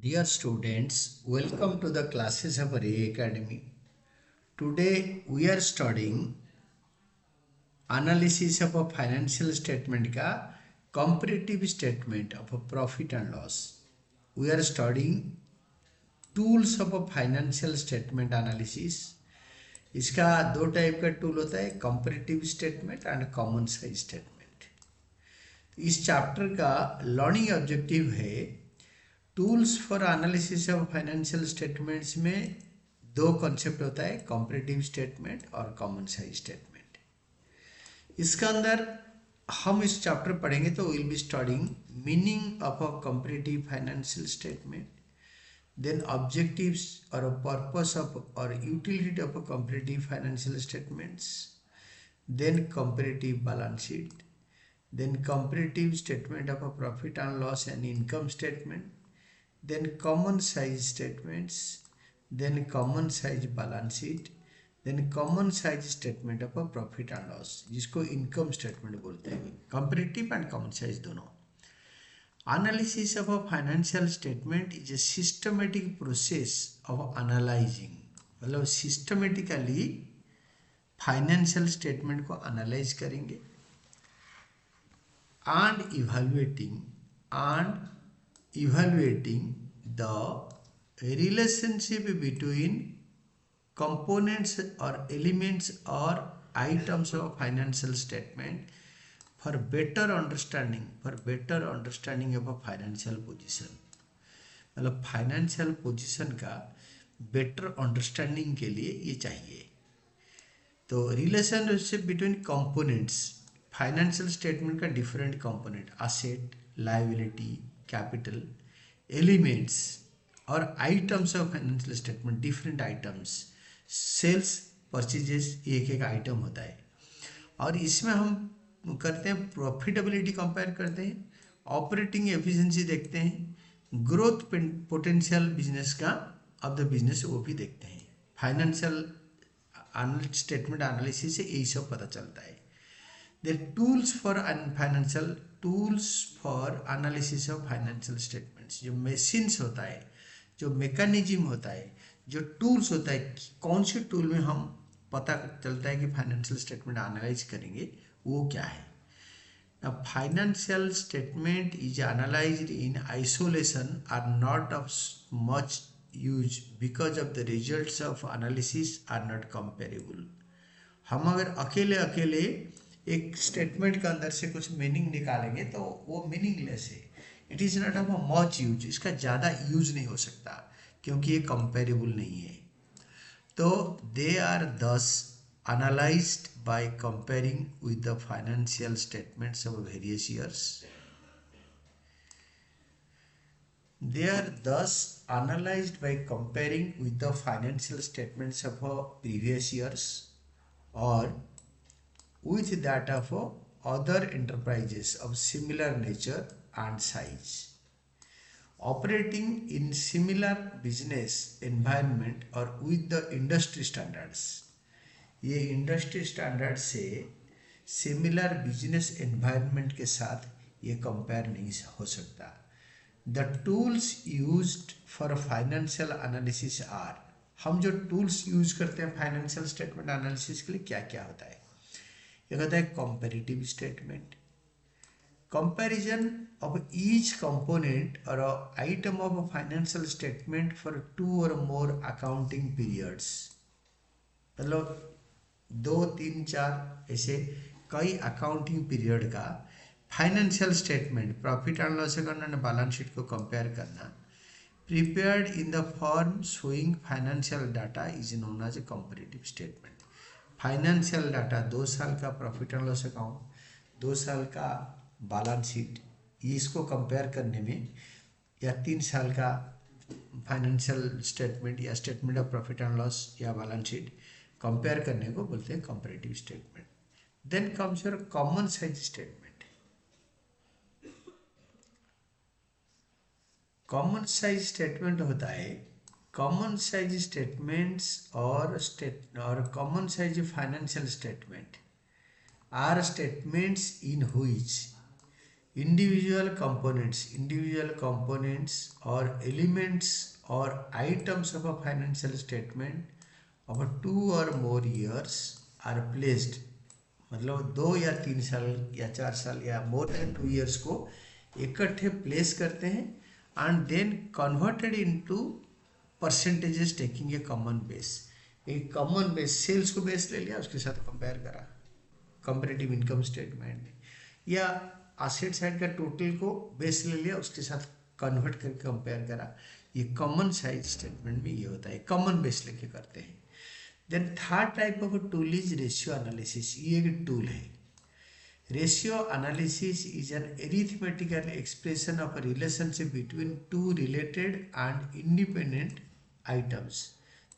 Dear students, welcome to the classes of Ray Academy. Today we are studying analysis of a financial statement का comparative statement of a profit and loss. We are studying tools of a financial statement analysis. इसका दो type का tool होता है, comparative statement and common size statement. इस chapter का learning objective है tools for analysis of financial statements में दो कॉन्सेप्ट होता है, कंपैरेटिव स्टेटमेंट और कॉमन साइज स्टेटमेंट। इसका अंदर हम इस चैप्टर पढ़ेंगे तो will be studying meaning of a comparative financial statement, then objectives और पर्पस ऑफ और utility of a comparative financial statements, then comparative balance sheet, then comparative statement of a profit and loss and income statement, then common size statements, then common size balance sheet, then common size statement of a profit and loss, जिसको income statement बोलते हैं। comparative and common size दोनों। analysis of a financial statement is a systematic process of analyzing, मतलब systematically financial statement को analyze करेंगे and evaluating the relationship between components or elements or items of financial statement for better understanding of a financial position। मतलब financial position का better understanding के लिए ये चाहिए। तो relationship between components, financial statement का different component, asset, liability, capital, elements और items of financial statement, different items, sales, purchases, एक एक आइटम होता है। और इसमें हम करते हैं प्रॉफिटेबिलिटी कंपेयर करते हैं, ऑपरेटिंग एफिशिएंसी देखते हैं, ग्रोथ पोटेंशियल बिजनेस का ऑफ द बिजनेस वो भी देखते हैं। फाइनेंशियल स्टेटमेंट एनालिसिस से यही सब पता चलता है। The tools for analysis of financial statements, जो machines होता है, जो mechanism होता है, जो tools होता है, कौन से tool में हम पता चलता है कि financial statement analyze करेंगे, वो क्या है। Now, financial statement is analyzed in isolation are not of much use because of the results of analysis are not comparable। हम अगर अकेले अकेले एक स्टेटमेंट के अंदर से कुछ मीनिंग निकालेंगे तो वो मीनिंगलेस है। It is not of much use, इसका ज़्यादा यूज नहीं हो सकता क्योंकि ये कंपेरेबल नहीं है। तो दे आर दस analysed by comparing with the financial statements of various years. They are thus analyzed by comparing with the financial statements of previous years or with that of other enterprises of similar nature and size, operating in similar business environment or with the industry standards। ये industry standard से similar business environment के साथ ये compare नहीं हो सकता। The tools used for financial analysis are, हम जो टूल्स यूज करते हैं फाइनेंशियल स्टेटमेंट एनालिसिस के लिए क्या क्या होता है। ये कहता है comparative statement, comparison of each component और item of financial statement for 2 और मोर अकाउंटिंग पीरियड्स, मतलब 2, 3, 4 ऐसे कई अकाउंटिंग पीरियड का financial statement, profit and loss account and balance sheet को कंपेयर करना, prepared in the form showing financial data is known as a comparative statement. Financial data 2 साल का profit and loss account, 2 साल का balance sheet, ये इसको compare करने में, या 3 साल का फाइनेंशियल स्टेटमेंट या statement of profit and loss या बैलेंस शीट कंपेयर करने को बोलते हैं comparative statement. Then comes your common size statement. Common size statement होता है, कॉमन साइज स्टेटमेंट्स और common size financial statement are statements in which individual components or elements or items of a financial statement of a 2 or more years are placed, मतलब 2 या 3 साल या 4 साल या more than 2 years को इकट्ठे place करते हैं and then converted into percentages taking a common base. एक कॉमन बेस सेल्स को बेस ले लिया, उसके साथ कंपेयर करा कंपेरेटिव इनकम स्टेटमेंट में, या एसेट साइड का टोटल को बेस ले लिया, उसके साथ कन्वर्ट करके कंपेयर करा। ये कॉमन साइज स्टेटमेंट में ये होता है, कॉमन बेस लेके करते हैं। Then third type of tool is ratio analysis. ये एक टूल है। Ratio analysis is an arithmetical expression of a relationship between two related and independent items.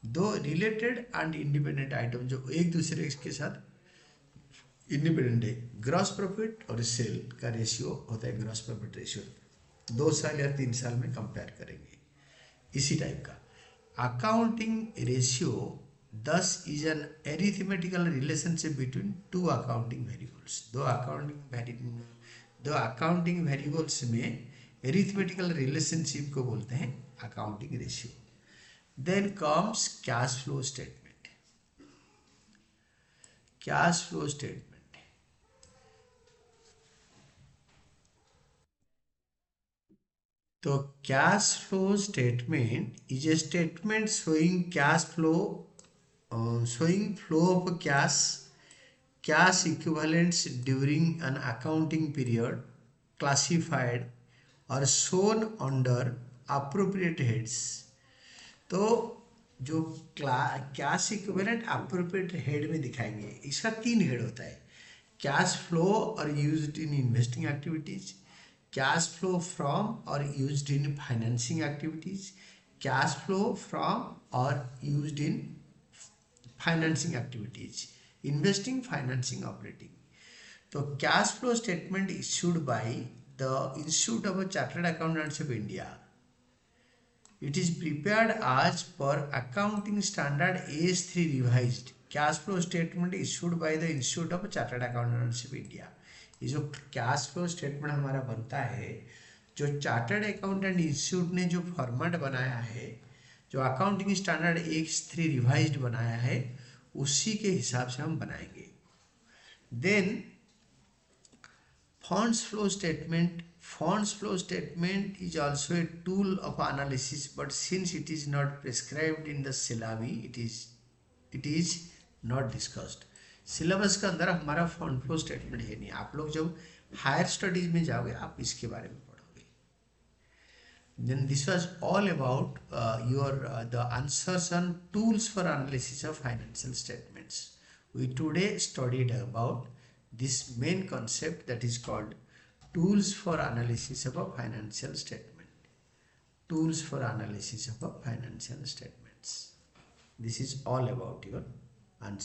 दो रिलेटेड एंड इंडिपेंडेंट आइटम जो एक दूसरे के साथ इंडिपेंडेंट है। ग्रॉस प्रॉफिट और सेल का रेशियो होता है ग्रॉस प्रॉफिट रेशियो। 2 साल या 3 साल में कंपेयर करेंगे, इसी टाइप का। Accounting ratio thus is an arithmetical relationship between two accounting variables। दो अकाउंटिंग वेरिएबल्स में arithmetical relationship को बोलते हैं accounting ratio. Then comes cash flow statement. Cash flow statement तो cash flow statement is a statement showing cash flow, showing flow of cash equivalents during an accounting period classified or shown under appropriate heads। तो जो cash equivalent appropriate head में दिखाएंगे, इसका 3 head होता है। Cash flow और used in investing activities, cash flow from और used in financing activities, cash flow from और used in financing activities, investing, financing, operating. तो cash flow statement issued by the Institute of Chartered Accountants of India. It is prepared as per accounting standard AS3 revised। Cash flow statement issued by the Institute of Chartered Accountants of India. ये जो cash flow statement हमारा बनता है, जो chartered accountant institute ने जो format बनाया है, जो अकाउंटिंग स्टैंडर्ड AS3 रिवाइज्ड बनाया है, उसी के हिसाब से हम बनाएंगे। Then funds flow statement is also a tool of analysis, but since it is not prescribed in the syllabi, it is not discussed। Syllabus के अंदर हमारा फंड फ्लो स्टेटमेंट है नहीं। आप लोग जब हायर स्टडीज में जाओगे आप इसके बारे में पढ़ोगे। Then this was all about the answers on tools for analysis of financial statements। We today studied about this main concept that is called tools for analysis of a financial statement। Tools for analysis of a financial statements। This is all about your answer।